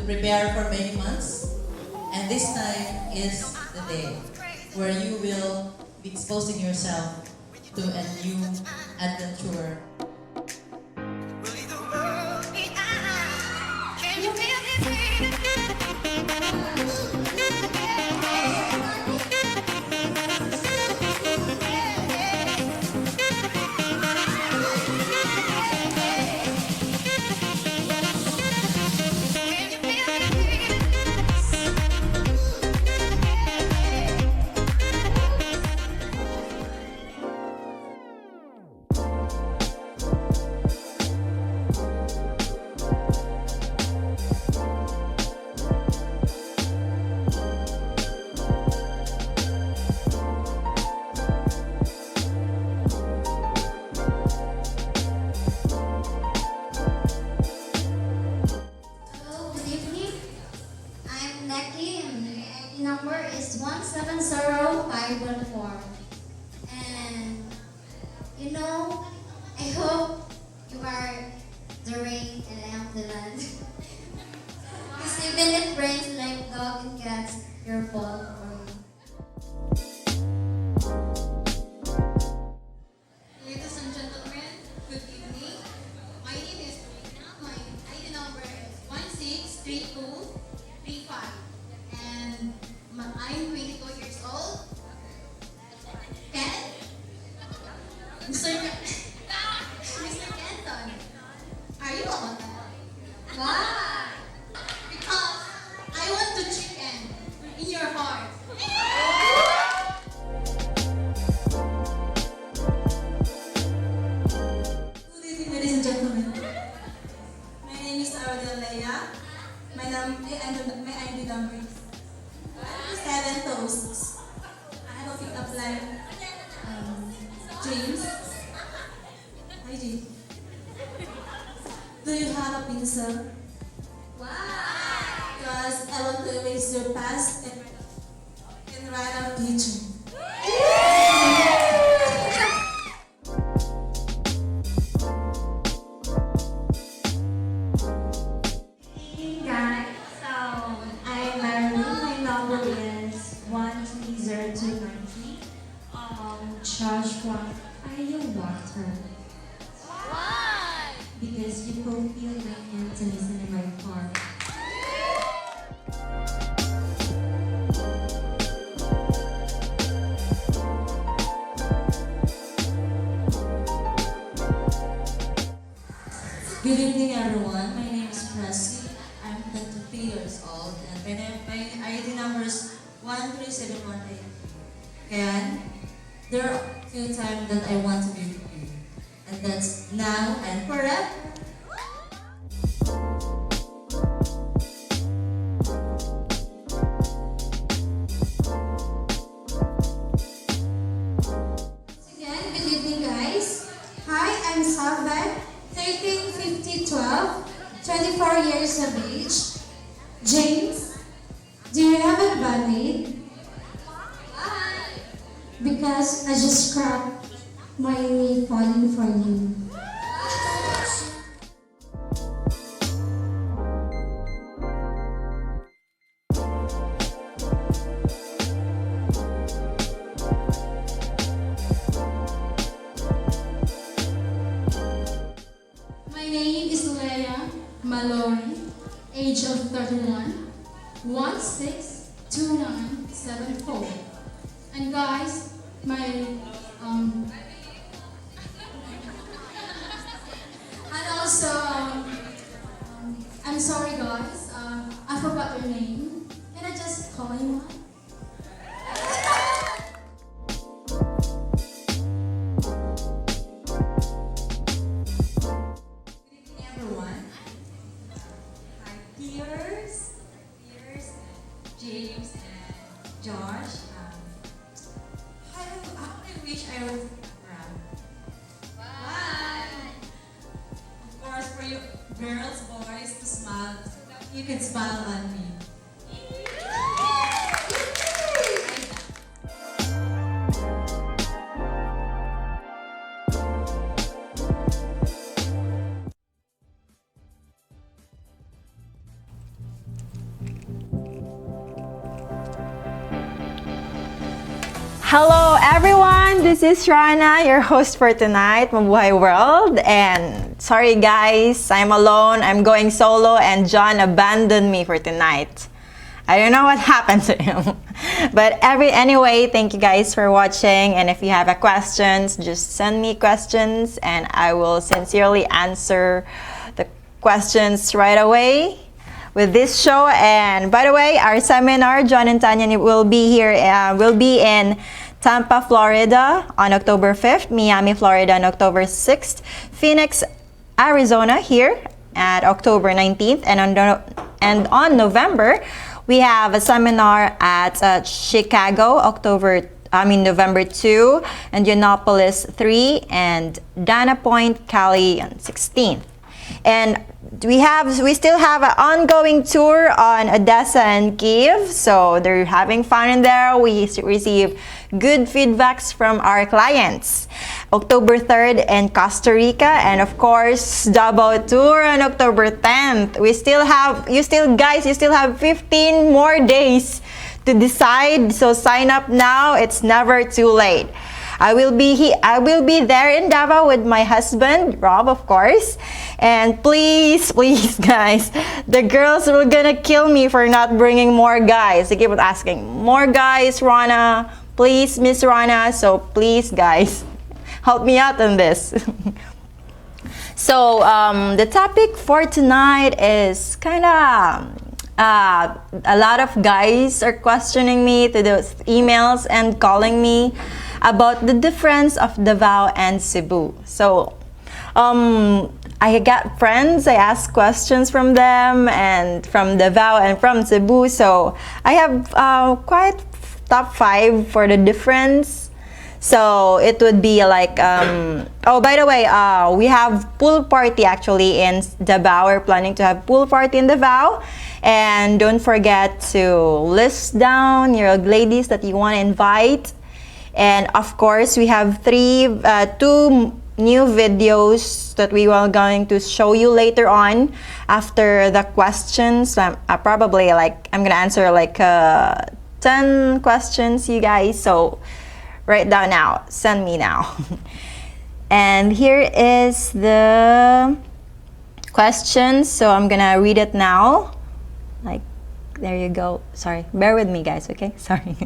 prepare for many months. And this time is the day where you will be exposing yourself to a new adventure. Hello, good evening. I'm Neki and the ID number is 170514. And I hope you are the rain and I am the land. Because even if rains like dog and cats, your fault for me. Ladies and gentlemen, good evening. My name is Rina. My ID number is 163235. And I'm 22 years old. Ken? Mr. Kenton, are you a hotel? Why? Because I want to chicken in your heart. Good evening, ladies and gentlemen. My name is Aradel Leia. My ID number is 726. I have a pick-up line. James. Hi, James. Do you have a pencil? Why? Because I want to erase your past and write our future. Hey guys, so I'm Marilyn. My number is 130293. Joshua, are you water? Why? Because you fulfill my emptiness in my heart. Good evening, everyone. My name is Presley. I'm 23 years old, and my ID number is 13718. And there are a few times that I want to be with you, and that's now and forever. Again, good evening guys. Hi, I'm Salvat, 13, 50, 12, 24 years of age. James, do you have a band-aid? Why? Because I just cracked my knee falling for you. My name is Leia Mallory, age of 31, 162974. And guys, and also, I'm sorry guys, I forgot your name. Can I just call you one? Good evening, everyone. Hi, Piers, James, and Josh. I wish I was around. Why? Of course, for you girls, boys to smile, you can smile on me. Hello everyone, this is Rana, your host for tonight, Mabuhay World. And sorry guys, I'm alone, I'm going solo and John abandoned me for tonight. I don't know what happened to him. But anyway, thank you guys for watching, and if you have questions, just send me questions and I will sincerely answer the questions right away with this show. And by the way, our seminar, John and Tanya, will be in Tampa, Florida on October 5th, Miami, Florida on October 6th, Phoenix, Arizona here at October 19th, and on November, we have a seminar at Chicago, November 2, Indianapolis 3, and Dana Point, Cali on 16th. And we still have an ongoing tour on Odessa and Kiev, so they're having fun in there. We receive good feedbacks from our clients. October 3rd in Costa Rica, and of course Davao tour on October 10th. You still have 15 more days to decide, so sign up now. It's never too late. I will be there in Davao with my husband, Rob, of course. And please, guys, the girls were gonna kill me for not bringing more guys. They keep on asking, more guys, Rana, please, Miss Rana. So please, guys, help me out on this. So the topic for tonight is kind of a lot of guys are questioning me to those emails and calling me about the difference of Davao and Cebu. So I got friends, I asked questions from them, and from Davao and from Cebu. So I have quite top 5 for the difference. So it would be like, oh, by the way, we have pool party actually in Davao. We're planning to have pool party in Davao. And don't forget to list down your ladies that you want to invite. And of course, we have 2 new videos that we are going to show you later on after the questions. I'm gonna answer like 10 questions, you guys. So write down now, send me now. And here is the questions. So I'm gonna read it now. Like, there you go. Sorry, bear with me, guys. Okay, sorry.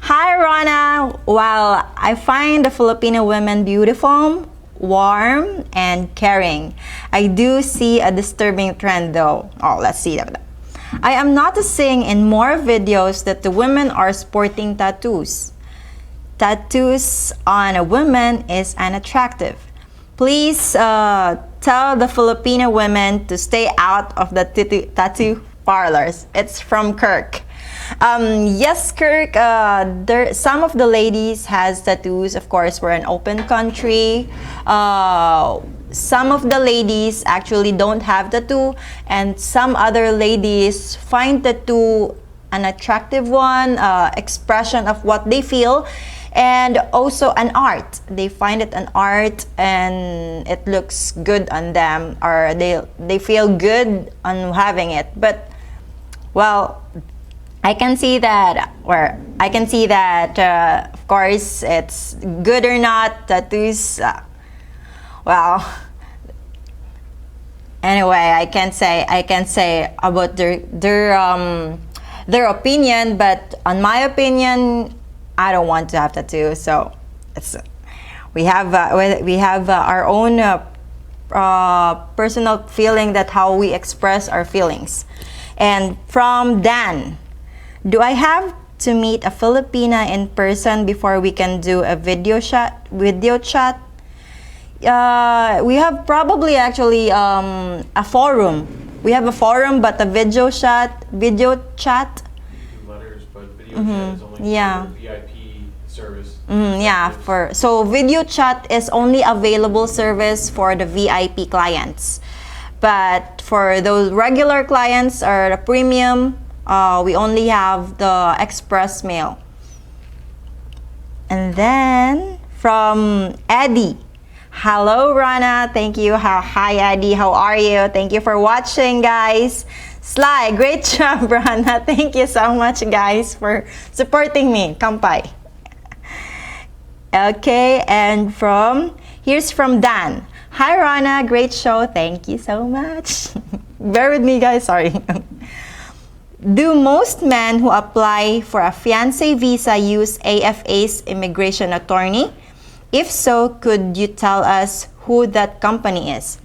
Hi, Rana. While I find the Filipino women beautiful, warm, and caring, I do see a disturbing trend though. Oh, let's see that. I am noticing in more videos that the women are sporting tattoos. Tattoos on a woman is unattractive. Please tell the Filipino women to stay out of the tattoo parlors. It's from Kirk. Yes, Kirk, some of the ladies has tattoos. Of course, we're an open country. Some of the ladies actually don't have tattoo, and some other ladies find tattoo an attractive one, expression of what they feel, and also an art. They find it an art and it looks good on them, or they feel good on having it. But well, I can see that, of course, it's good or not, tattoos, well, anyway, I can say about their opinion, but on my opinion, I don't want to have tattoo. So we have our own personal feeling, that how we express our feelings. And from Dan, do I have to meet a Filipina in person before we can do a video chat? We have probably actually a forum. We have a forum, but a video chat. We do letters, but video chat is only for VIP service. So video chat is only available service for the VIP clients. But for those regular clients or the premium, we only have the express mail. And then from Eddie, hello Rana, thank you. Hi Eddie, how are you? Thank you for watching, guys. Sly, great job Rana. Thank you so much, guys, for supporting me. Kampai. Okay, and here's from Dan. Hi Rana, great show. Thank you so much. Bear with me guys, sorry. Do most men who apply for a fiancé visa use AFA's immigration attorney? If so, could you tell us who that company is?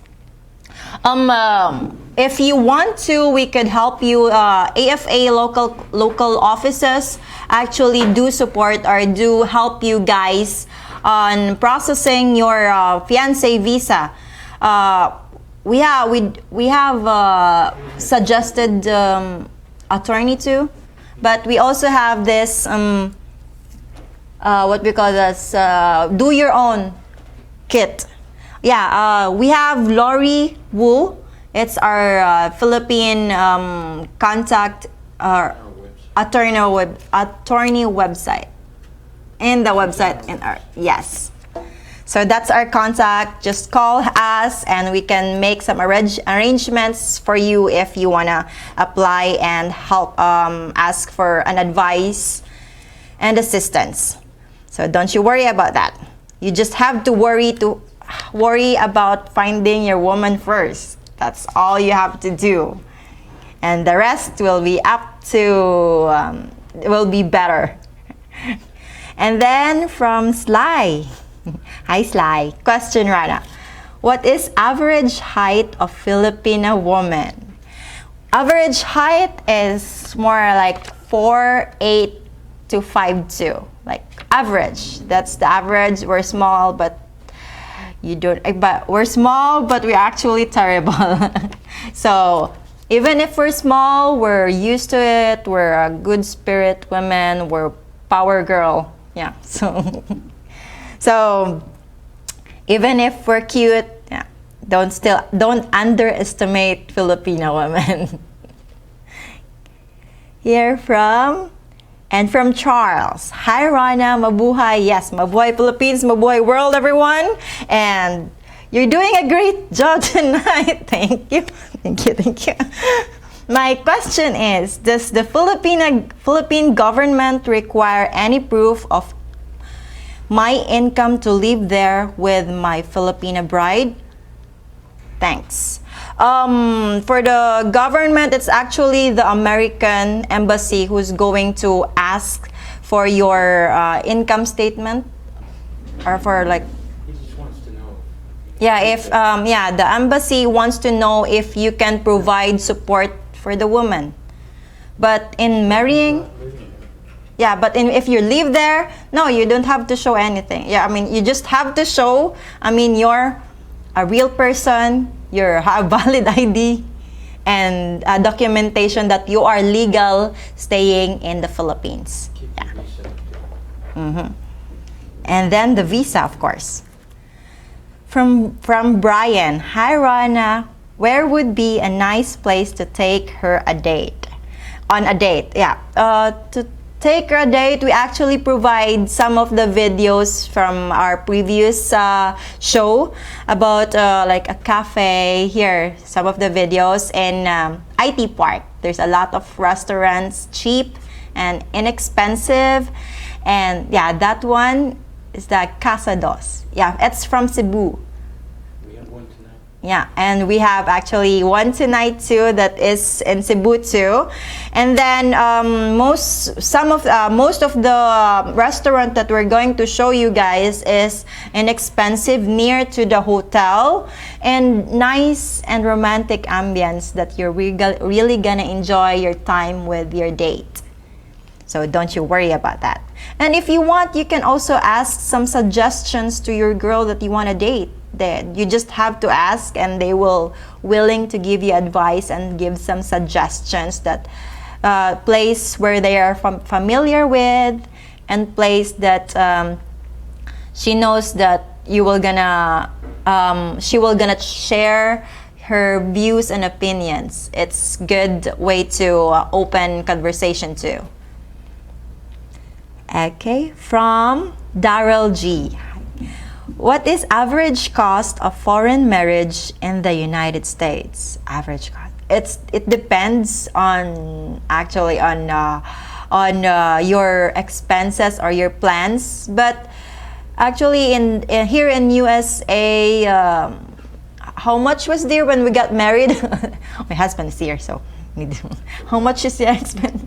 If you want to, we could help you. AFA local offices actually do support or do help you guys on processing your fiancé visa. We have suggested attorney too, but we also have this what we call this do your own kit. Yeah, we have Lori Wu. It's our Philippine contact attorney website. In the website, yes. So that's our contact. Just call us and we can make some arrangements for you if you wanna apply and help ask for an advice and assistance. So don't you worry about that. You just have to worry about finding your woman first. That's all you have to do, and the rest will be up to will be better. And then from Sly. Hi Sly. Question, Rana. What is average height of Filipina woman? Average height is more like 4'8" to 5'2". Like average. That's the average. We're small, but we're small, but we're actually terrible. So even if we're small, we're used to it. We're a good spirit women. We're power girl. Yeah. So even if we're cute, yeah, don't underestimate Filipino women. Here from Charles. Hi Rana, mabuhay. Yes, mabuhay Philippines, mabuhay world, everyone. And you're doing a great job tonight. Thank you. Thank you. My question is, does the Philippine government require any proof of my income to live there with my Filipina bride? Thanks. For the government, it's actually the American embassy who's going to ask for your income statement, or for like. He just wants to know. Yeah, if the embassy wants to know if you can provide support for the woman. But in marrying, yeah, but if you live there, no, you don't have to show anything. Yeah, I mean, you just have to show, you're a real person, you have valid ID, and documentation that you are legal staying in the Philippines. Yeah. Mm-hmm. And then the visa, of course. From Brian. Hi Rana, where would be a nice place to take her on a date? Yeah. To take her a date, we actually provide some of the videos from our previous show about like a cafe. Here, some of the videos in IT Park. There's a lot of restaurants, cheap and inexpensive. And yeah, that one is the Casa Dos. Yeah, it's from Cebu. We have one tonight. Yeah, and we have actually one tonight too that is in Cebu too. And then most of the restaurant that we're going to show you guys is inexpensive, near to the hotel, and nice and romantic ambience that you're really gonna enjoy your time with your date. So don't you worry about that. And if you want, you can also ask some suggestions to your girl that you want to date. You just have to ask, and they will willing to give you advice and give some suggestions that place where they are familiar with, and place that she knows that she will gonna share her views and opinions. It's good way to open conversation too. Okay, from Daryl G. What is average cost of foreign marriage in the United States? Average cost. It depends on your expenses or your plans, but Actually, in here in USA, how much was there when we got married? My husband is here, so how much is the expense?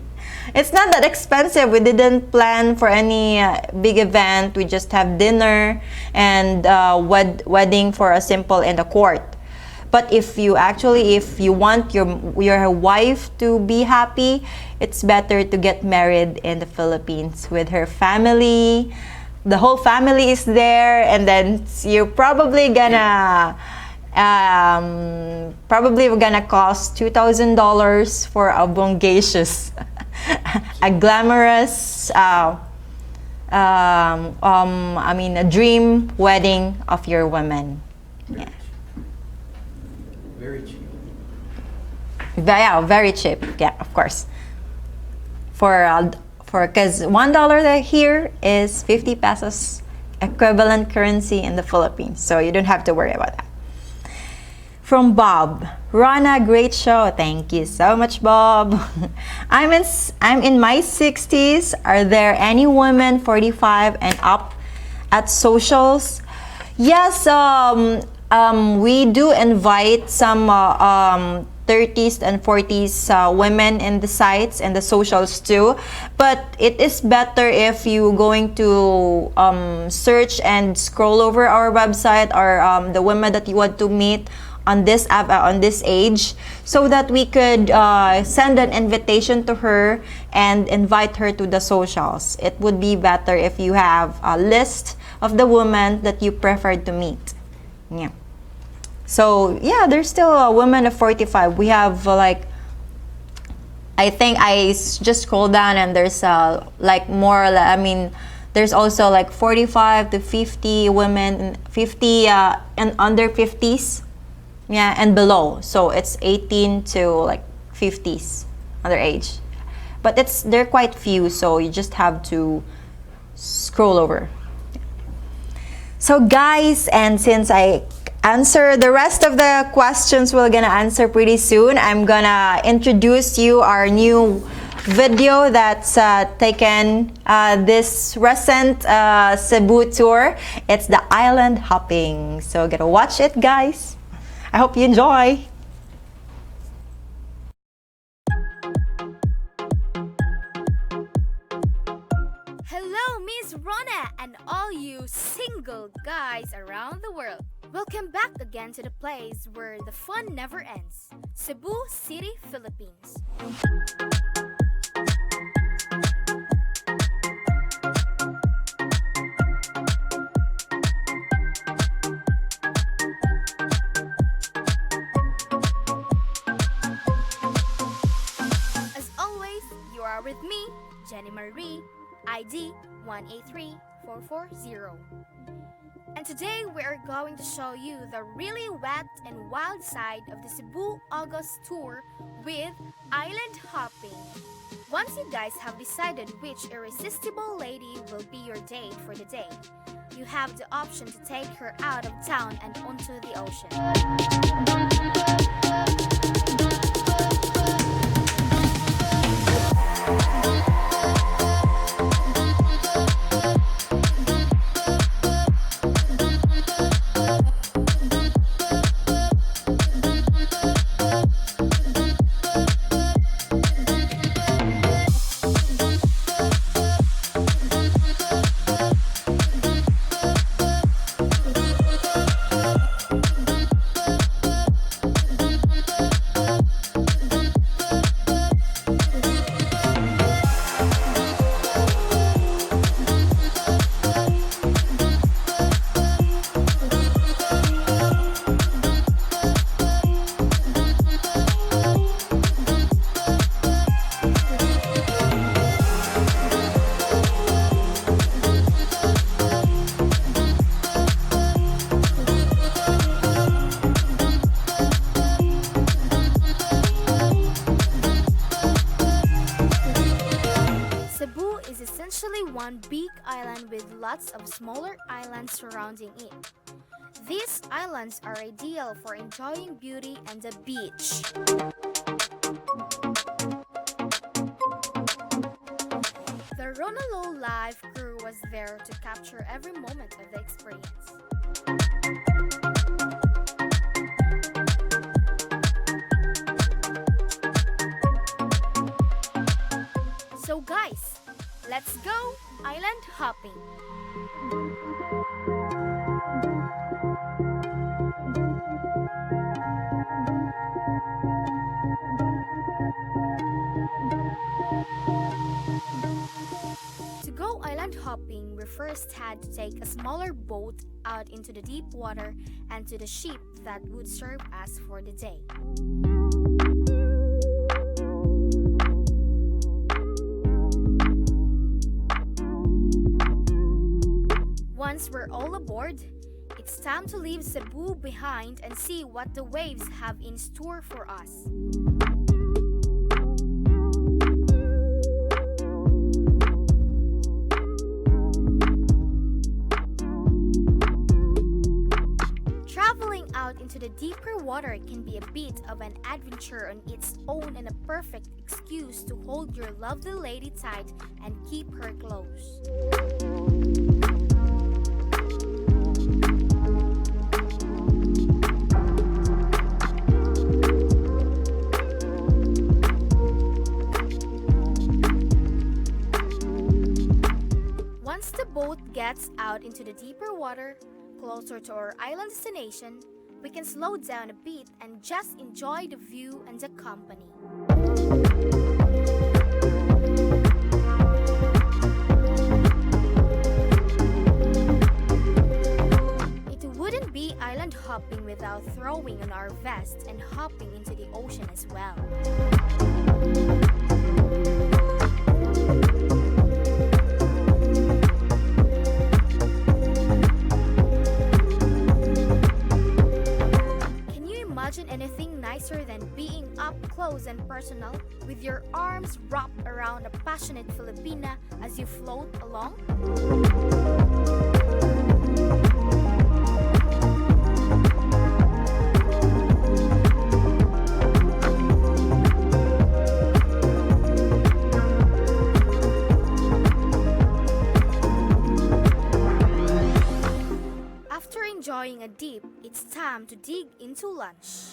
It's not that expensive. We didn't plan for any big event. We just have dinner and wedding for a simple in the court. But if you want your wife to be happy, it's better to get married in the Philippines with her family. The whole family is there, and then you're probably gonna cost $2,000 for a bongacious, a glamorous, a dream wedding of your woman. Yeah. Very cheap. Yeah, very cheap. Yeah, of course. Because $1 here is 50 pesos equivalent currency in the Philippines, so you don't have to worry about that. From Bob, Rana, great show. Thank you so much, Bob. I'm in my 60s. Are there any women 45 and up at socials? Yes, we do invite some 30s and 40s women in the sites and the socials too, but it is better if you going to search and scroll over our website or the women that you want to meet on this app, on this age, so that we could send an invitation to her and invite her to the socials. It would be better if you have a list of the women that you prefer to meet. Yeah. So yeah, there's still a woman of 45. We have I think just scroll down and there's there's also 45 to 50 women, 50 and under 50s, yeah, and below. So it's 18 to 50s underage, but they're quite few, so you just have to scroll over. So guys, and since I answer the rest of the questions we're gonna answer pretty soon, I'm gonna introduce you our new video that's taken this recent Cebu tour. It's the island hopping, so gotta watch it, guys. I hope you enjoy. Hello, Miss Rona, and all you single guys around the world. Welcome back again to the place where the fun never ends, Cebu City, Philippines. As always, you are with me, Jenny Marie, ID 183440. And today we are going to show you the really wet and wild side of the Cebu August tour with island hopping. Once you guys have decided which irresistible lady will be your date for the day, you have the option to take her out of town and onto the ocean. One big island with lots of smaller islands surrounding it. These islands are ideal for enjoying beauty and the beach. The Ronalo Live crew was there to capture every moment of the experience. So guys, let's go island hopping! To go island hopping, we first had to take a smaller boat out into the deep water and to the ship that would serve us for the day. Once we're all aboard, it's time to leave Cebu behind and see what the waves have in store for us. Traveling out into the deeper water can be a bit of an adventure on its own and a perfect excuse to hold your lovely lady tight and keep her close. Once the boat gets out into the deeper water, closer to our island destination, we can slow down a bit and just enjoy the view and the company. It wouldn't be island hopping without throwing on our vests and hopping into the ocean as well. Imagine anything nicer than being up close and personal with your arms wrapped around a passionate Filipina as you float along? After enjoying a dip, it's time to dig into lunch.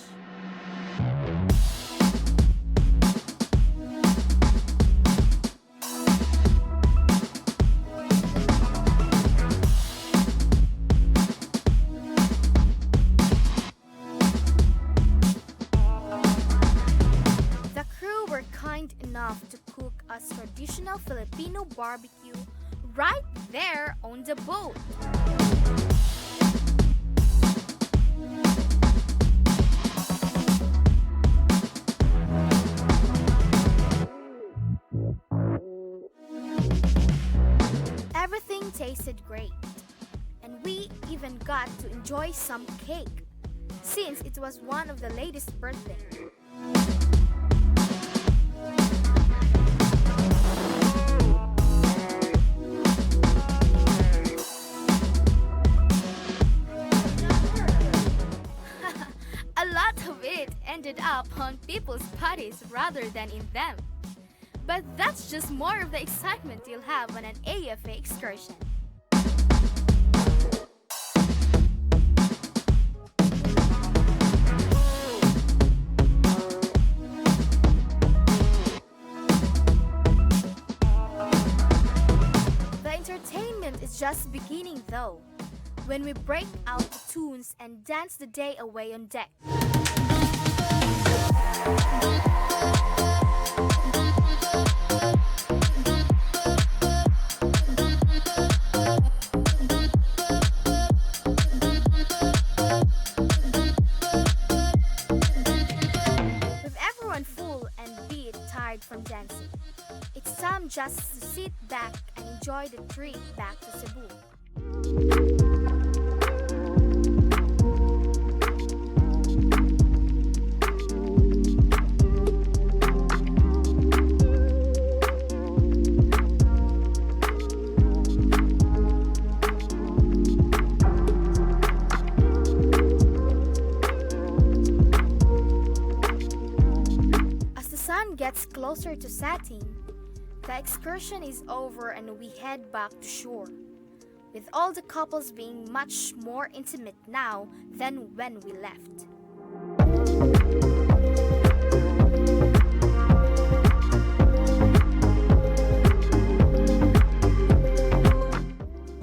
The crew were kind enough to cook us traditional Filipino barbecue right there on the boat. Everything tasted great, and we even got to enjoy some cake, since it was one of the latest birthday. A lot of it ended up on people's parties rather than in them. But that's just more of the excitement you'll have on an AFA excursion. The entertainment is just beginning though, when we break out the tunes and dance the day away on deck. From dancing, it's time just to sit back and enjoy the trip back to Cebu. Gets closer to setting, The excursion is over and we head back to shore, with all the couples being much more intimate now than when we left.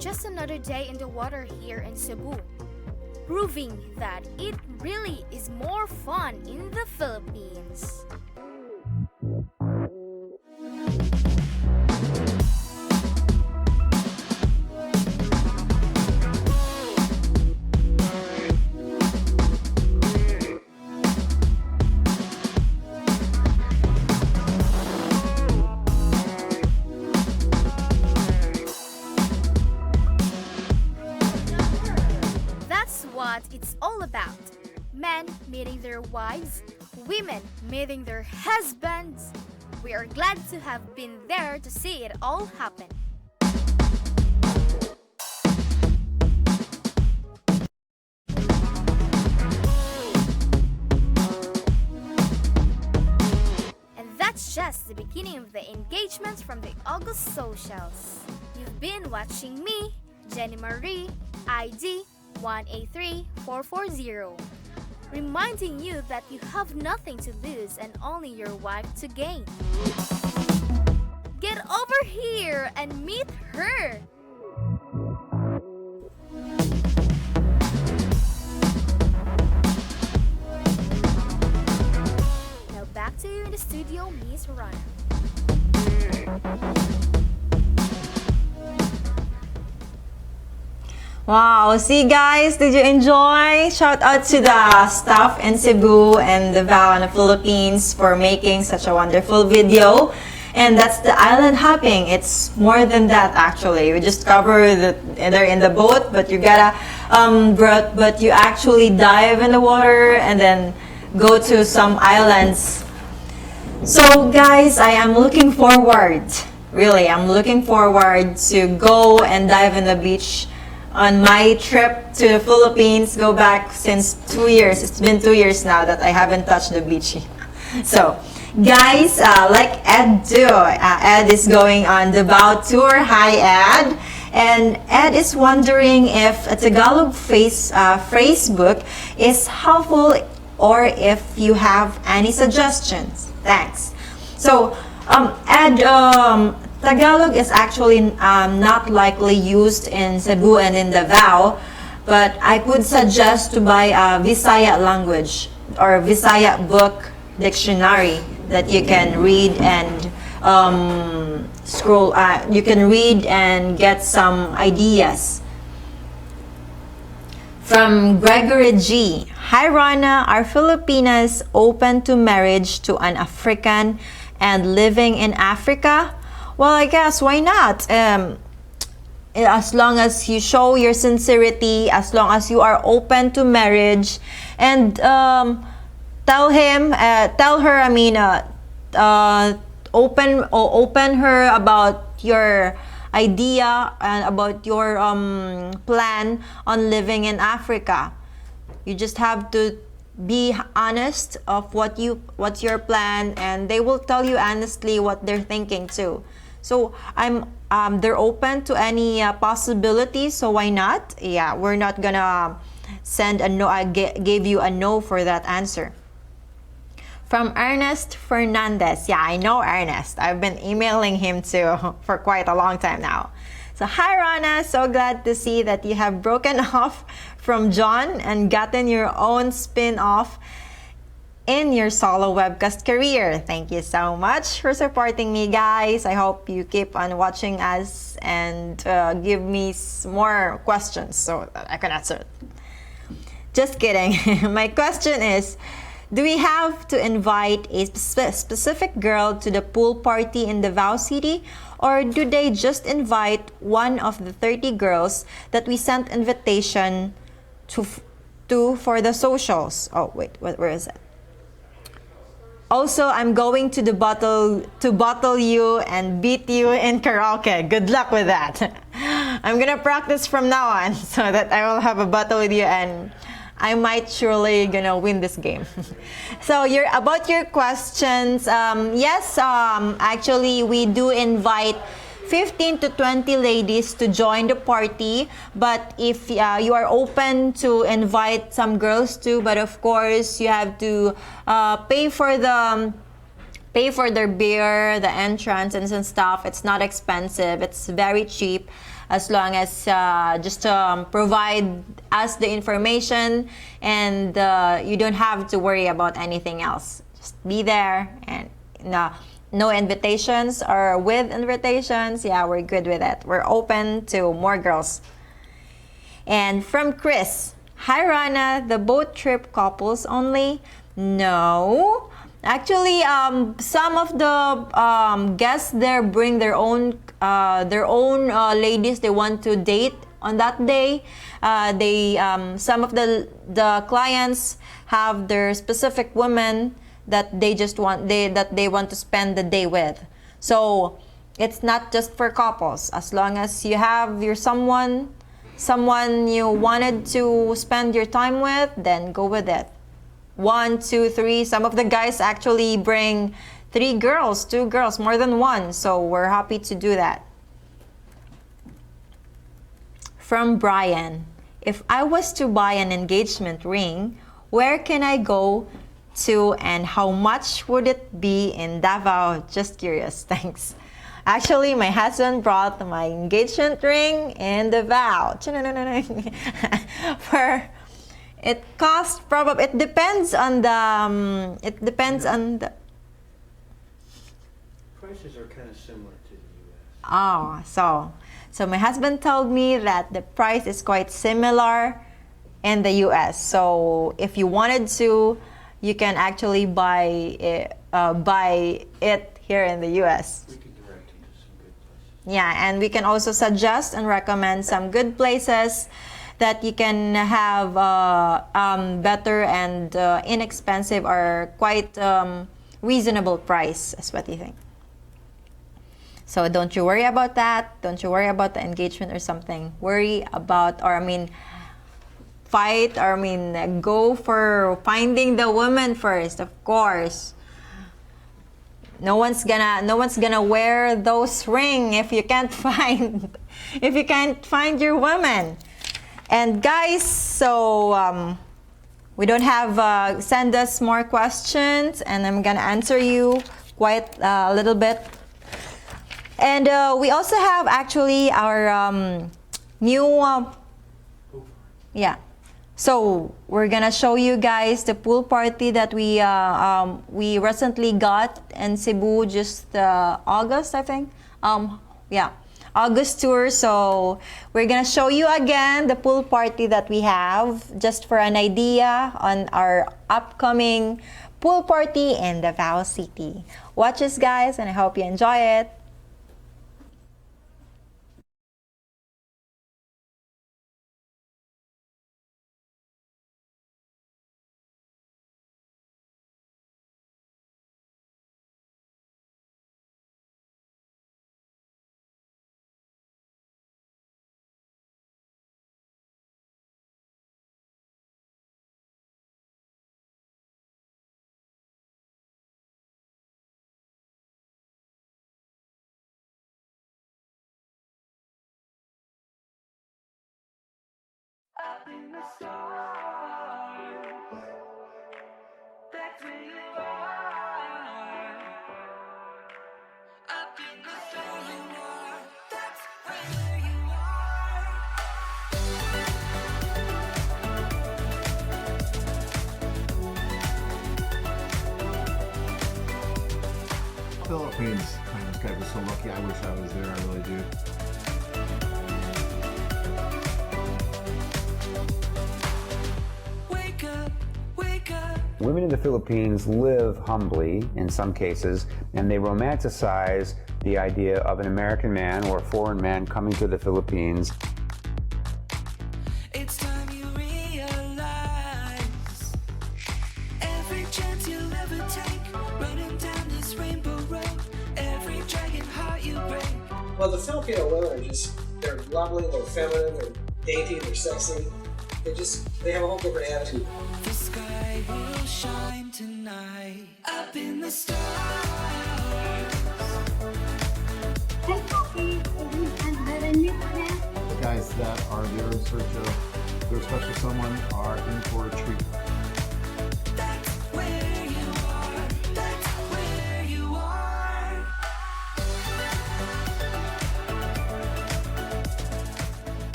Just another day in the water here in Cebu, proving that it really is more fun in the Philippines. What it's all about. Men meeting their wives, women meeting their husbands. We are glad to have been there to see it all happen. And that's just the beginning of the engagements from the August socials. You've been watching me, Jenny Marie, ID 183440, reminding you that you have nothing to lose and only your wife to gain. Get over here and meet her! Now back to you in the studio, Miss Rana. Wow, see guys, did you enjoy? Shout out to the staff in Cebu and Davao in the Philippines for making such a wonderful video. And that's the island hopping. It's more than that actually. We just cover they're in the boat, but you gotta but you actually dive in the water and then go to some islands. So guys, I am looking forward. Really, I'm looking forward to go and dive in the beach on my trip to the Philippines. Go back since 2 years. It's been 2 years now that I haven't touched the beach. So, guys, like Ed do, Ed is going on the Davao tour. Hi, Ed. And Ed is wondering if a Tagalog phrasebook is helpful or if you have any suggestions. Thanks. So, Ed, Tagalog is actually not likely used in Cebu and in Davao, but I would suggest to buy a Visaya language or Visaya book dictionary that you can read and you can read and get some ideas. From Gregory G. Hi Rana, are Filipinas open to marriage to an African and living in Africa? Well, I guess why not? As long as you show your sincerity, as long as you are open to marriage, and tell her, open her about your idea and about your plan on living in Africa. You just have to be honest of what's your plan, and they will tell you honestly what they're thinking too. So they're open to any possibilities, so why not? Yeah, we're not gonna send a no. I gave you a no for that answer. From Ernest Fernandez. Yeah, I know Ernest. I've been emailing him too for quite a long time now. So hi Rana, so glad to see that you have broken off from John and gotten your own spin-off in your solo webcast career. Thank you so much for supporting me, guys. I hope you keep on watching us and give me more questions so that I can answer. Just kidding. My question is, do we have to invite a specific girl to the pool party in Davao City, or do they just invite one of the 30 girls that we sent invitation to for the socials? Oh wait, where is it? Also, I'm going to bottle you and beat you in karaoke. Good luck with that. I'm gonna practice from now on so that I will have a battle with you and I might surely gonna win this game. So about your questions, yes, actually we do invite 15 to 20 ladies to join the party, but if you are open to invite some girls too, but of course you have to pay for their beer, the entrance and stuff. It's not expensive. It's very cheap, as long as just provide us the information, and you don't have to worry about anything else. Just be there, and no invitations or with invitations. Yeah, we're good with it. We're open to more girls. And from Chris, hi Rana, the boat trip couples only? No. Actually, some of the guests there bring their own ladies they want to date on that day. Some of the clients have their specific women that they want to spend the day with. So it's not just for couples. As long as you have your someone you wanted to spend your time with, then go with it. 1, 2, 3. Some of the guys actually bring 3 girls, 2 girls, more than one. So we're happy to do that. From Brian, if I was to buy an engagement ring, where can I go to and how much would it be in Davao? Just curious. Thanks. Actually, my husband brought my engagement ring in Davao. It costs probably, it depends on the prices are kind of similar to the US. Oh, so my husband told me that the price is quite similar in the US. So if you wanted to, you can actually buy it here in the US. We can direct you to some good places. Yeah, and we can also suggest and recommend some good places that you can have better and inexpensive or quite reasonable price. That's what you think. So don't you worry about that. Don't you worry about the engagement or something. Worry about, go for finding the woman first, of course. No one's gonna wear those ring if you can't find your woman. And guys, so we don't have send us more questions, and I'm gonna answer you quite a little bit. And we also have actually our new yeah. So we're gonna show you guys the pool party that we recently got in Cebu, just August, I think. Yeah, August tour. So we're gonna show you again the pool party that we have, just for an idea on our upcoming pool party in Davao City. Watch us, guys, and I hope you enjoy it. Up in the stars, that's where you are. Up in the stars, that's where you are. Philippines. Man, this guy was so lucky. I wish I was there. I really do. Women in the Philippines live humbly in some cases, and they romanticize the idea of an American man or a foreign man coming to the Philippines. It's time you realize every chance you'll ever take, running down this rainbow road, every dragon heart you break. Well, the Filipino women are they're lovely, they're feminine, they're dainty, they're sexy. They have a whole different attitude. The sky will shine tonight. Up in the stars. The guys that are there in search of their special someone are in for a treat. That's where you are. That's where you are.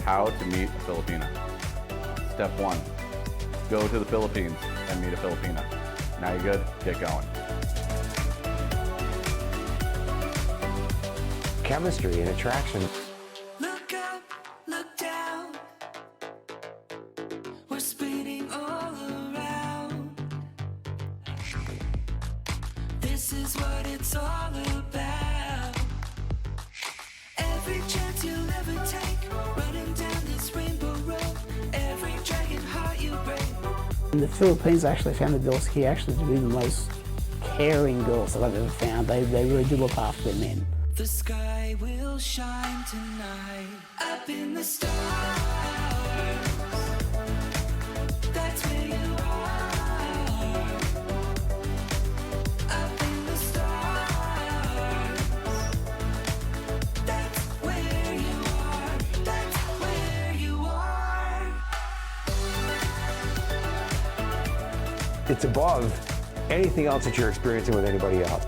How to meet a Filipina. Step 1. Go to the Philippines and meet a Filipina. Now you're good? Get going. Chemistry and attraction. Look up, look down. We're spinning all around. This is what it's all about. Every chance you'll ever take, running down this rainbow road. Every dragon heart you break. In the Philippines, I actually found the girls here actually to be the most caring girls that I've ever found. They really do look after their men. The sky will shine tonight. Up in the stars. That's where you are. Up in the stars. That's where you are. That's where you are. It's above anything else that you're experiencing with anybody else.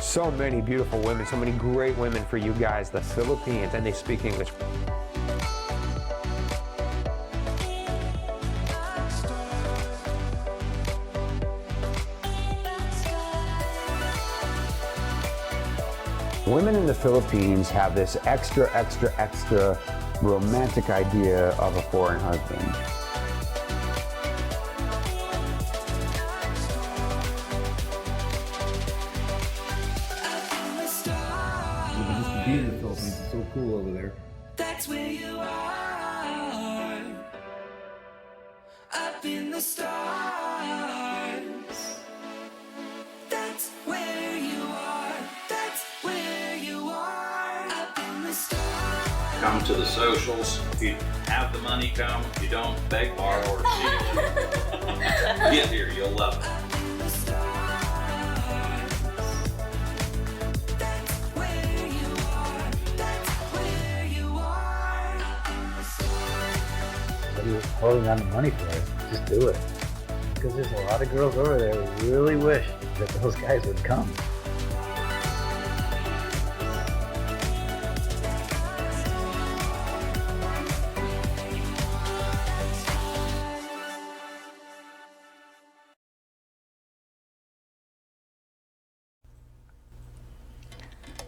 So many beautiful women, so many great women for you guys, the Philippines, and they speak English. Women in the Philippines have this extra romantic idea of a foreign husband. Just to be in the Philippines is so cool over there. That's where you are. Up in the stars. That's where you are. That's where you are. Up in the stars. Come to the socials. If you have the money, come. If you don't, beg, borrow, or steal. Get here, you'll love it. What are you holding on to money for? Just do it. Because there's a lot of girls over there who really wish that those guys would come.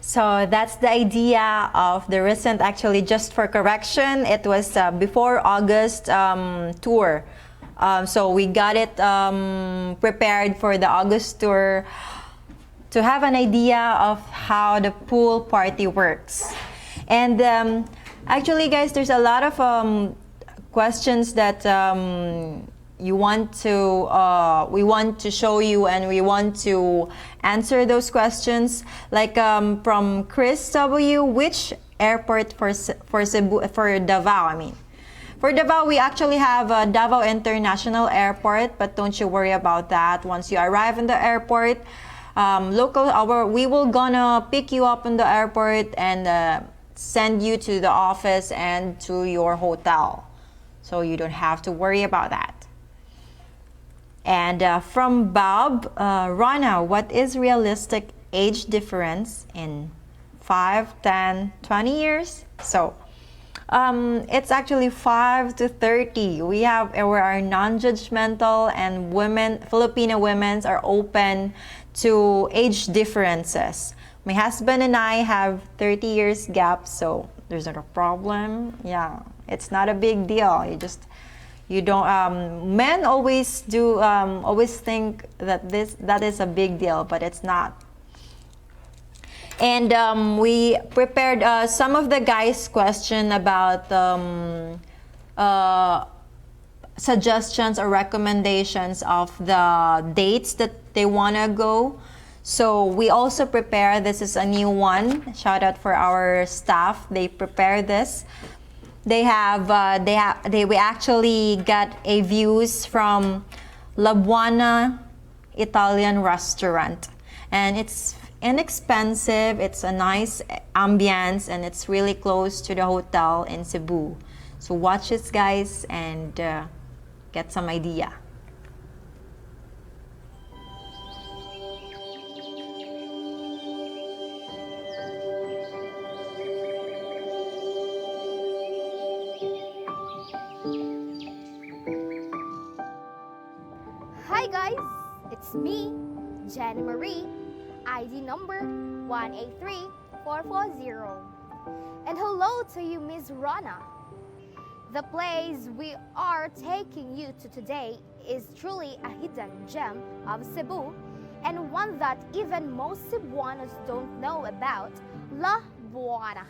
So that's the idea of the recent, actually, just for correction, it was before August tour. So we got it prepared for the August tour to have an idea of how the pool party works. And actually, guys, there's a lot of questions that we want to show you, and we want to answer those questions. Like from Chris W, which airport for Cebu, for Davao? I mean, for Davao, we actually have Davao International Airport, but don't you worry about that. Once you arrive in the airport, we will gonna pick you up in the airport and send you to the office and to your hotel, so you don't have to worry about that. And from Bob, Rana, what is realistic age difference in 5, 10, 20 years? So it's actually 5 to 30. We are non-judgmental, and Filipino women are open to age differences. My husband and I have 30 years gap, so there's not a problem. Yeah, it's not a big deal. You don't. Men always think that that is a big deal, but it's not. And we prepared some of the guys' question about suggestions or recommendations of the dates that they want to go. So we also prepare, this is a new one. Shout out for our staff. They prepare this. We actually got a views from La Buona Italian restaurant. And it's inexpensive, it's a nice ambience, and it's really close to the hotel in Cebu. So watch this, guys, and get some idea. Hi guys, it's me, Jenny Marie, ID number 183440. And hello to you, Miss Rana. The place we are taking you to today is truly a hidden gem of Cebu, and one that even most Cebuanos don't know about, La Buona.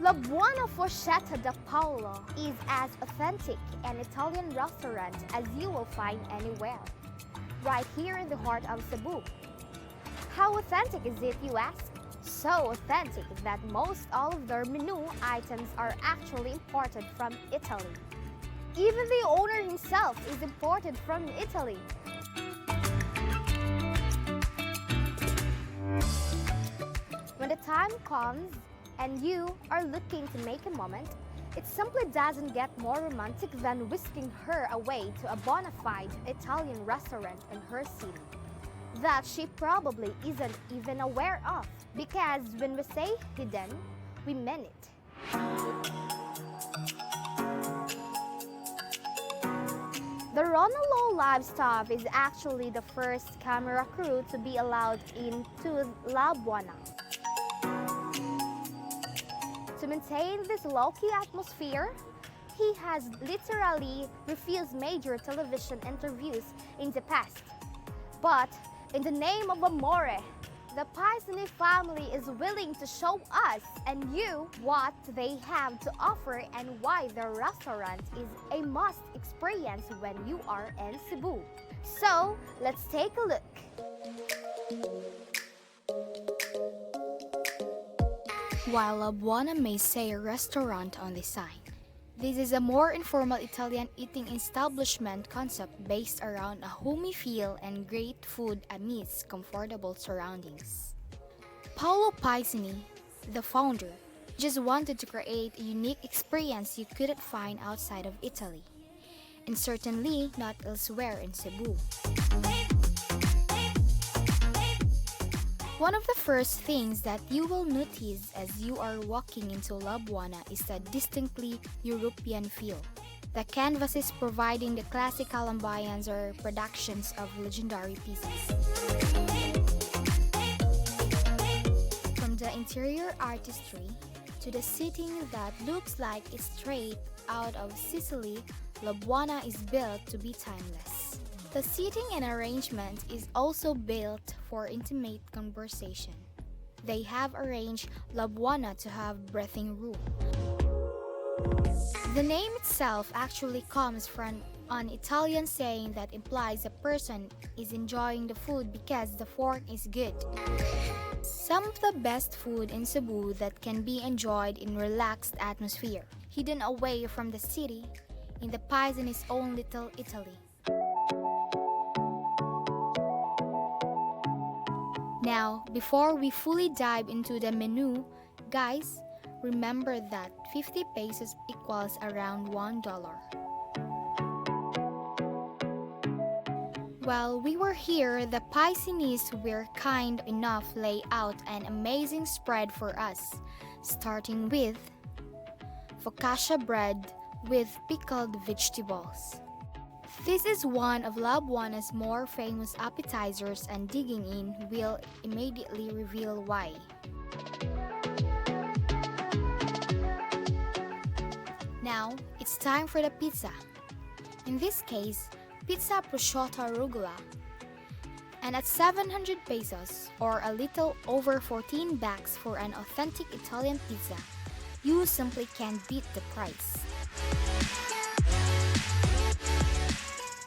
La Buona Forchetta da Paolo is as authentic an Italian restaurant as you will find anywhere, right here in the heart of Cebu. How authentic is it, you ask? So authentic that most all of their menu items are actually imported from Italy. Even the owner himself is imported from Italy. When the time comes and you are looking to make a moment, it simply doesn't get more romantic than whisking her away to a bona fide Italian restaurant in her city that she probably isn't even aware of. Because when we say hidden, we mean it. The Ronalo Live staff is actually the first camera crew to be allowed into La Buona. To maintain this low-key atmosphere, he has literally refused major television interviews in the past. But in the name of amore, the Paisani family is willing to show us and you what they have to offer and why their restaurant is a must experience when you are in Cebu. So, let's take a look. While La Buona may say restaurant on the sign, this is a more informal Italian eating establishment concept based around a homey feel and great food amidst comfortable surroundings. Paolo Paisani, the founder, just wanted to create a unique experience you couldn't find outside of Italy, and certainly not elsewhere in Cebu. One of the first things that you will notice as you are walking into La Buona is the distinctly European feel. The canvases providing the classical ambience or productions of legendary pieces. From the interior artistry to the seating that looks like it's straight out of Sicily, La Buona is built to be timeless. The seating and arrangement is also built for intimate conversation. They have arranged La Buona to have breathing room. The name itself actually comes from an Italian saying that implies a person is enjoying the food because the fork is good. Some of the best food in Cebu that can be enjoyed in relaxed atmosphere, hidden away from the city, in the Paisani's own little Italy. Now, before we fully dive into the menu, guys, remember that 50 pesos equals around $1. While we were here, the Paisanis were kind enough lay out an amazing spread for us, starting with focaccia bread with pickled vegetables. This is one of La Buona's more famous appetizers, and digging in will immediately reveal why. Now, it's time for the pizza. In this case, pizza prosciutto arugula. And at 700 pesos, or a little over 14 bucks for an authentic Italian pizza, you simply can't beat the price.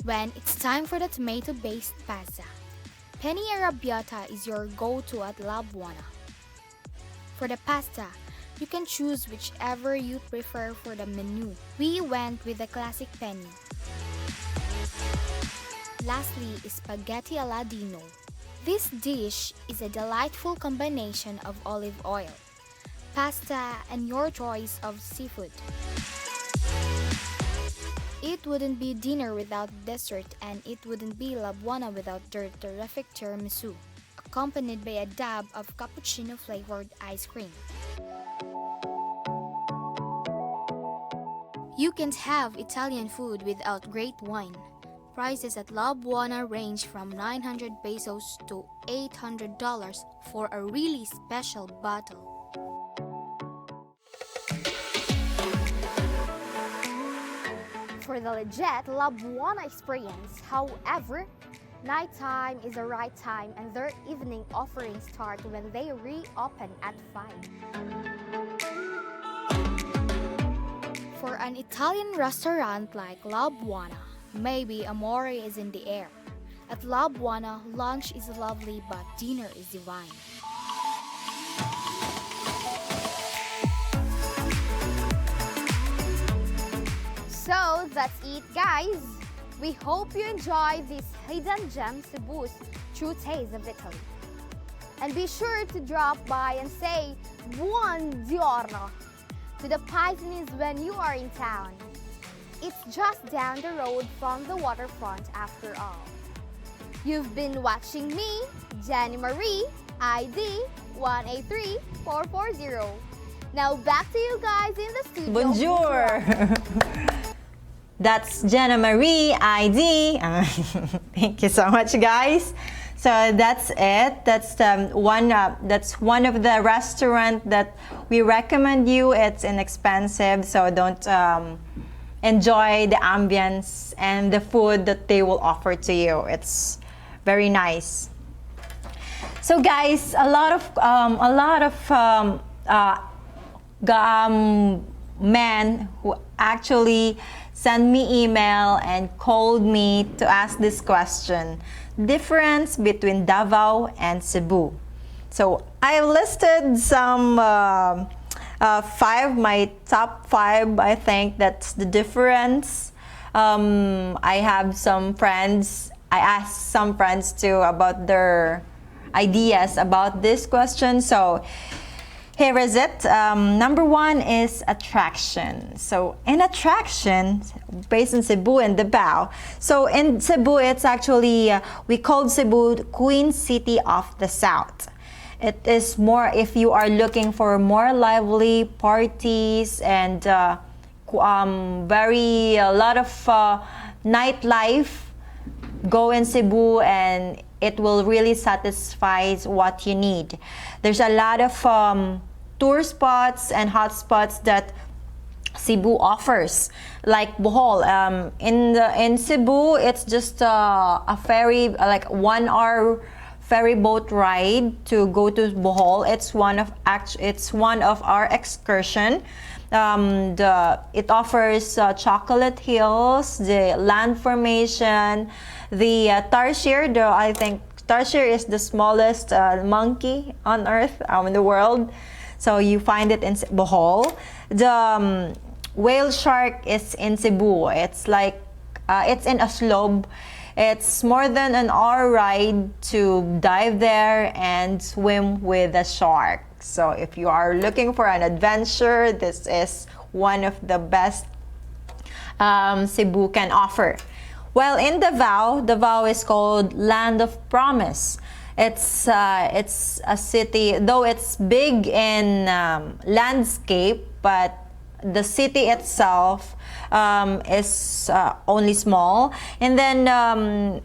When it's time for the tomato-based pasta, Penny Arrabbiata is your go-to at La Buona. For the pasta, you can choose whichever you prefer for the menu. We went with the classic penny. Lastly is spaghetti alla Dino. This dish is a delightful combination of olive oil, pasta, and your choice of seafood. It wouldn't be dinner without dessert, and it wouldn't be La Buona without their terrific tiramisu, accompanied by a dab of cappuccino-flavored ice cream. You can't have Italian food without great wine. Prices at La Buona range from 900 pesos to $800 for a really special bottle. For the legit La Buona experience, however, nighttime is the right time and their evening offerings start when they reopen at 5. For an Italian restaurant like La Buona, maybe amore is in the air. At La Buona, lunch is lovely but dinner is divine. So that's it, guys. We hope you enjoy this hidden gem Cebu's true taste of Italy. And be sure to drop by and say buongiorno to the Pisces when you are in town. It's just down the road from the waterfront after all. You've been watching me, Jenny Marie, ID 183440. Now back to you guys in the studio. Bonjour! That's Jenna Marie, ID. Thank you so much, guys. So that's it. That's one of the restaurant that we recommend you. It's inexpensive, so don't enjoy the ambience and the food that they will offer to you. It's very nice. So, guys, a lot of men who actually sent me email and called me to ask this question: difference between Davao and Cebu. So I listed some my top 5. I think that's the difference. I have some friends. I asked some friends too about their ideas about this question. So here is it. Number 1 is attraction. So in attraction, based in Cebu and Davao. So in Cebu, it's actually, we called Cebu Queen City of the South. It is more, if you are looking for more lively parties and a lot of nightlife, go in Cebu and it will really satisfy what you need. There's a lot of tour spots and hot spots that Cebu offers, like Bohol. In Cebu, it's just a ferry, like 1 hour ferry boat ride to go to Bohol. It's one of our excursion. It offers chocolate hills, the land formation, the tarsier. I think tarsier is the smallest monkey on earth, in the world. So you find it in Bohol. The whale shark is in Cebu. It's like it's in a slope. It's more than an hour ride to dive there and swim with the shark. So if you are looking for an adventure, this is one of the best Cebu can offer. Well, in Davao is called Land of Promise. It's a city, though it's big in landscape, but the city itself is only small. And then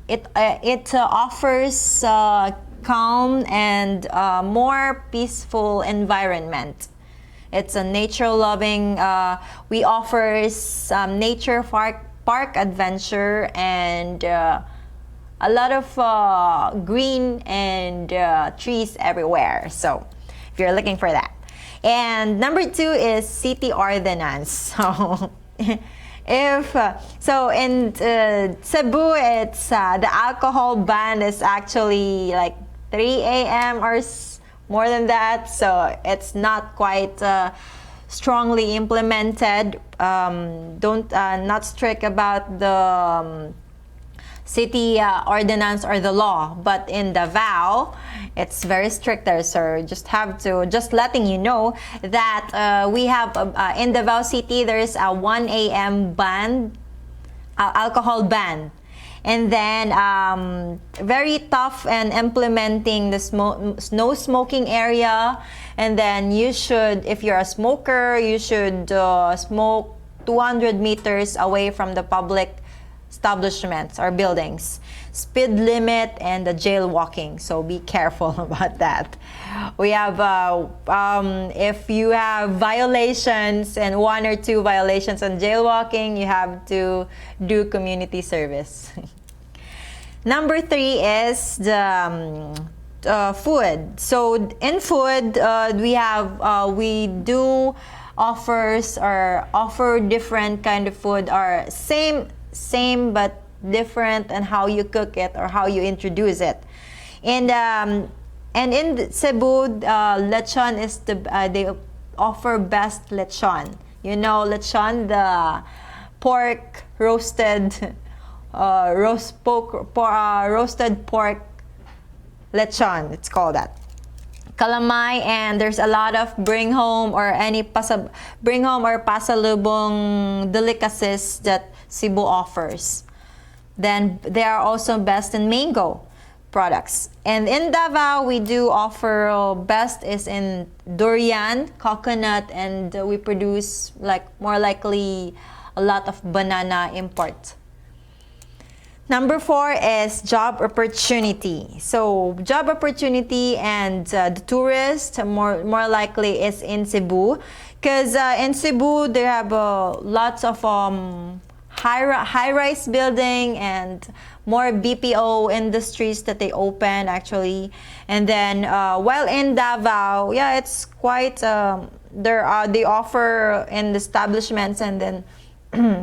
it offers calm and more peaceful environment. It's a nature-loving. We offer nature park adventure and a lot of green and trees everywhere. So if you're looking for that. And number 2 is city ordinance. So so in Cebu, it's the alcohol ban is actually like 3 a.m. or more than that. So it's not quite strongly implemented. Not strict about the city ordinance or the law, but in Davao it's very stricter. So just letting you know that we have in Davao City there's a 1 a.m. ban, alcohol ban, and then very tough in implementing the no smoking area. And then you should, if you're a smoker, you should smoke 200 meters away from the public establishments or buildings. Speed limit and the jaywalking, so be careful about that. We have if you have violations and 1 or 2 violations on jaywalking, you have to do community service. Number 3 is the food. So in food, we do offer different kind of food, or same but different, and how you cook it or how you introduce it. And in Cebu, lechon is they offer best lechon. You know lechon, the pork roasted roasted pork lechon, it's called that. Calamay, and there's a lot of bring home or pasalubong delicacies that Cebu offers. Then they are also best in mango products. And in Davao, we do offer best is in durian, coconut, and we produce more likely a lot of banana import. Number 4 is job opportunity. So job opportunity and the tourist more likely is in Cebu, because in Cebu they have lots of high-rise building and more BPO industries that they open actually. And then while in Davao, it's quite they offer in the establishments, and then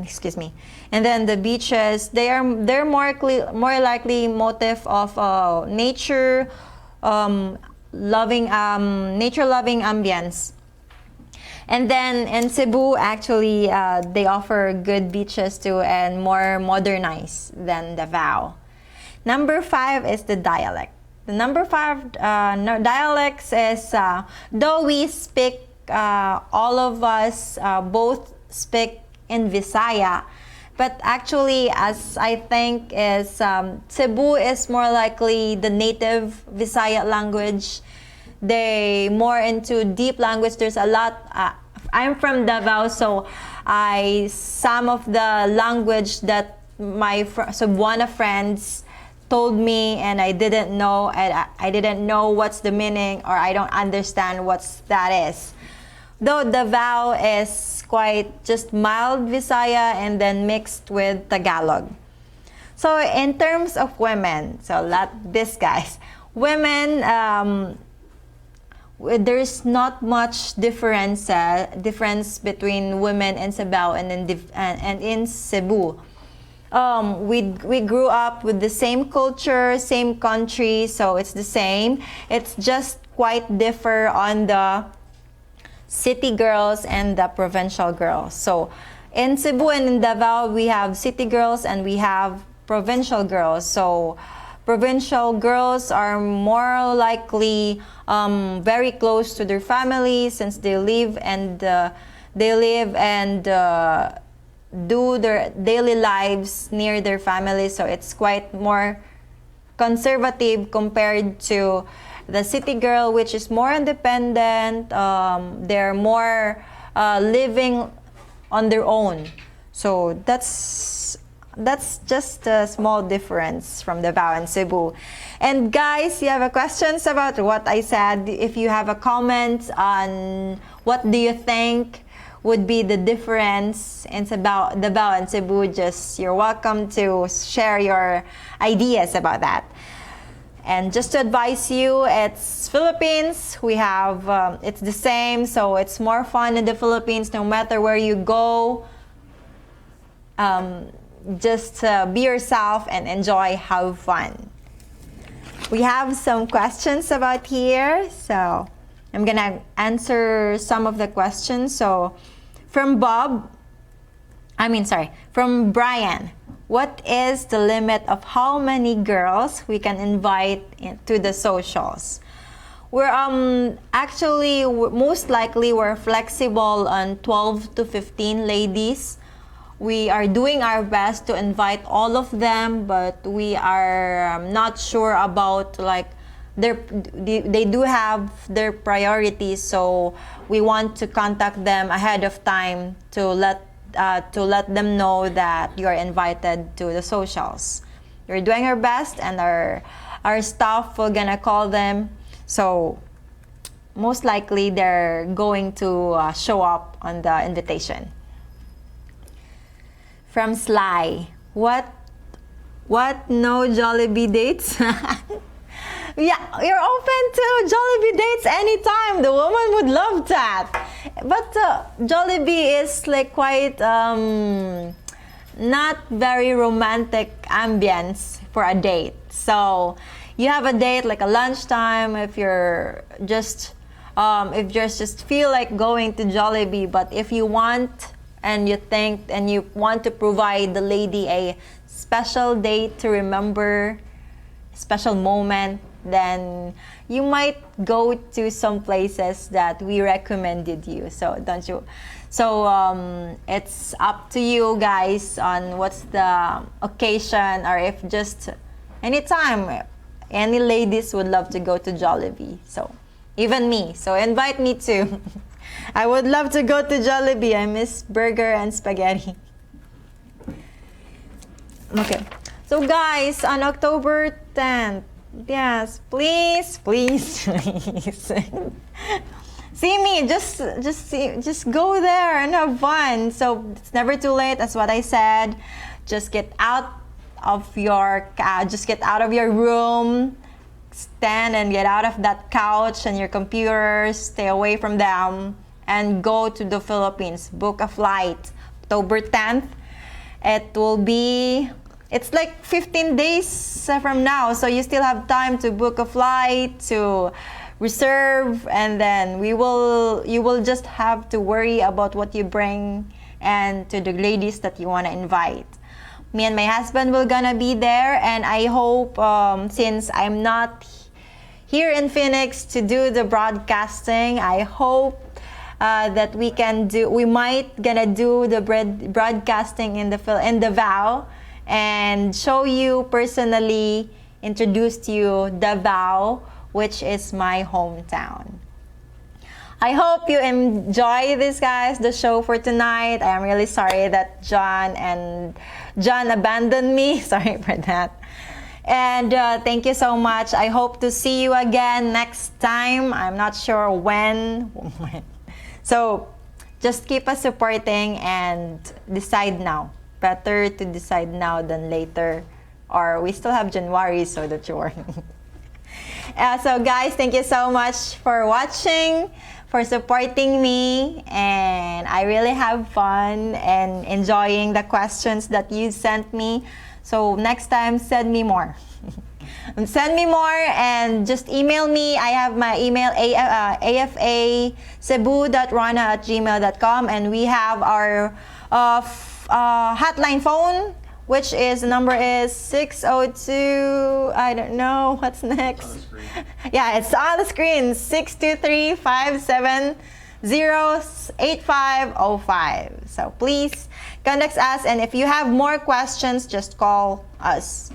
excuse me, and then the beaches, they're more likely motive of nature loving ambience. And then in Cebu, actually, they offer good beaches too and more modernized than Davao. Number 5 is the dialect. The number 5 dialects is, though we speak, all of us both speak in Visaya, but actually, as I think is, Cebu is more likely the native Visaya language. They more into deep language. There's a lot. I'm from Davao, so some of the language that my Cebuana friends told me, and I didn't know. I didn't know what's the meaning, or I don't understand what that is. Though Davao is quite just mild Visaya and then mixed with Tagalog. So in terms of women, women. There's not much difference between women in Davao and in Cebu. We grew up with the same culture, same country, so it's the same. It's just quite differ on the city girls and the provincial girls. So in Cebu and in Davao, we have city girls and we have provincial girls. So provincial girls are more likely very close to their families, since they live and do their daily lives near their families. So it's quite more conservative compared to the city girl, which is more independent. They're more living on their own. So that's just a small difference from Davao and Cebu. And guys, you have questions about what I said. If you have a comment on what do you think would be the difference in Davao and Cebu, just you're welcome to share your ideas about that. And just to advise you, it's Philippines. We have, it's the same, so it's more fun in the Philippines no matter where you go. Just be yourself and enjoy, have fun. We have some questions about here, so I'm gonna answer some of the questions. So from from Brian, what is the limit of how many girls we can invite to the socials? We're actually most likely we're flexible on 12 to 15 ladies. We are doing our best to invite all of them, but we are not sure about like they do have their priorities, so we want to contact them ahead of time to let them know that you are invited to the socials. We're doing our best, and our staff will gonna call them, so most likely they're going to show up on the invitation. From Sly, what no Jollibee dates? Yeah, you're open to Jollibee dates anytime. The woman would love that. But Jollibee is like quite not very romantic ambience for a date. So you have a date like a lunchtime if you're just feel like going to Jollibee. But if you want and you think and you want to provide the lady a special date to remember, special moment, then you might go to some places that we recommended you. So it's up to you guys on what's the occasion, or if just anytime any ladies would love to go to Jollibee. So even me, so invite me too. I would love to go to Jollibee. I miss burger and spaghetti. Okay. So guys, on October 10th, yes, please. See me, just go there and have fun. So it's never too late, that's what I said. Just get out of your room, stand and get out of that couch and your computer, stay away from them, and go to the Philippines. Book a flight, October 10th. It's like 15 days from now, so you still have time to book a flight, to reserve, and then you will just have to worry about what you bring and to the ladies that you want to invite. Me and my husband will gonna be there, and I hope since I'm not here in Phoenix to do the broadcasting, I hope that we might gonna do the broadcasting in Davao and show you personally, introduce to you Davao, which is my hometown. I hope you enjoy this, guys, the show for tonight. I am really sorry that John abandoned me. Sorry for that. And thank you so much. I hope to see you again next time. I'm not sure when. So just keep us supporting and decide now. Better to decide now than later. Or we still have January, so don't you worry. So guys, thank you so much for watching, for supporting me, and I really have fun and enjoying the questions that you sent me. So next time, send me more. Send me more and just email me. I have my email, afacebu.rana@gmail.com, and we have our hotline phone, which is the number is 602, I don't know what's next. Yeah, it's on the screen, 623-570-8505. So please contact us, and if you have more questions, just call us.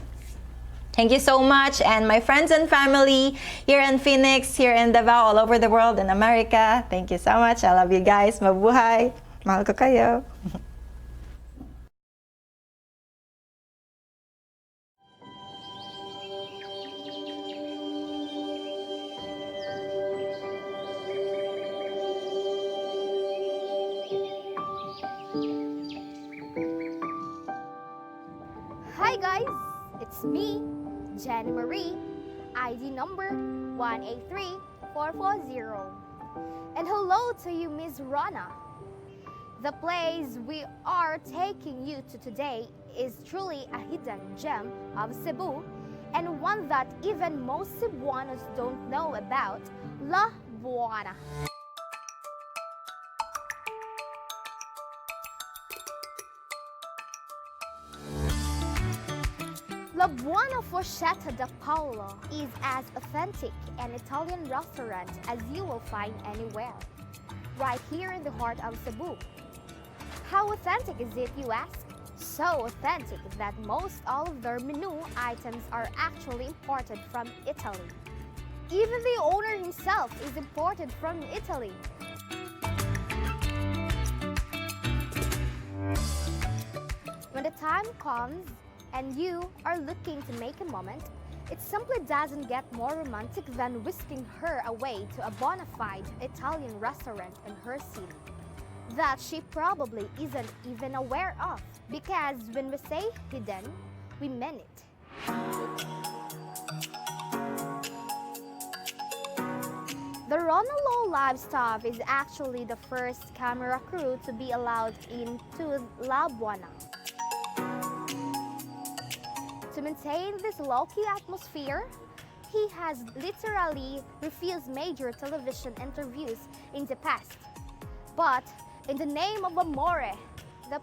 Thank you so much, and my friends and family here in Phoenix, here in Davao, all over the world, in America, thank you so much. I love you guys. Mabuhay. Mahal ko kayo. guys, it's me, Jenny Marie, ID number 183440. And hello to you, Miss Rana. The place we are taking you to today is truly a hidden gem of Cebu and one that even most Cebuanos don't know about, La Buana. La Buona Foscetta da Paolo is as authentic an Italian restaurant as you will find anywhere, right here in the heart of Cebu. How authentic is it, you ask? So authentic that most all of their menu items are actually imported from Italy. Even the owner himself is imported from Italy. When the time comes and you are looking to make a moment, it simply doesn't get more romantic than whisking her away to a bona fide Italian restaurant in her city that she probably isn't even aware of, because when we say hidden, we mean it. The Ronalo Live staff is actually the first camera crew to be allowed into La Buana. To maintain this low-key atmosphere, he has literally refused major television interviews in the past. But in the name of Amore, the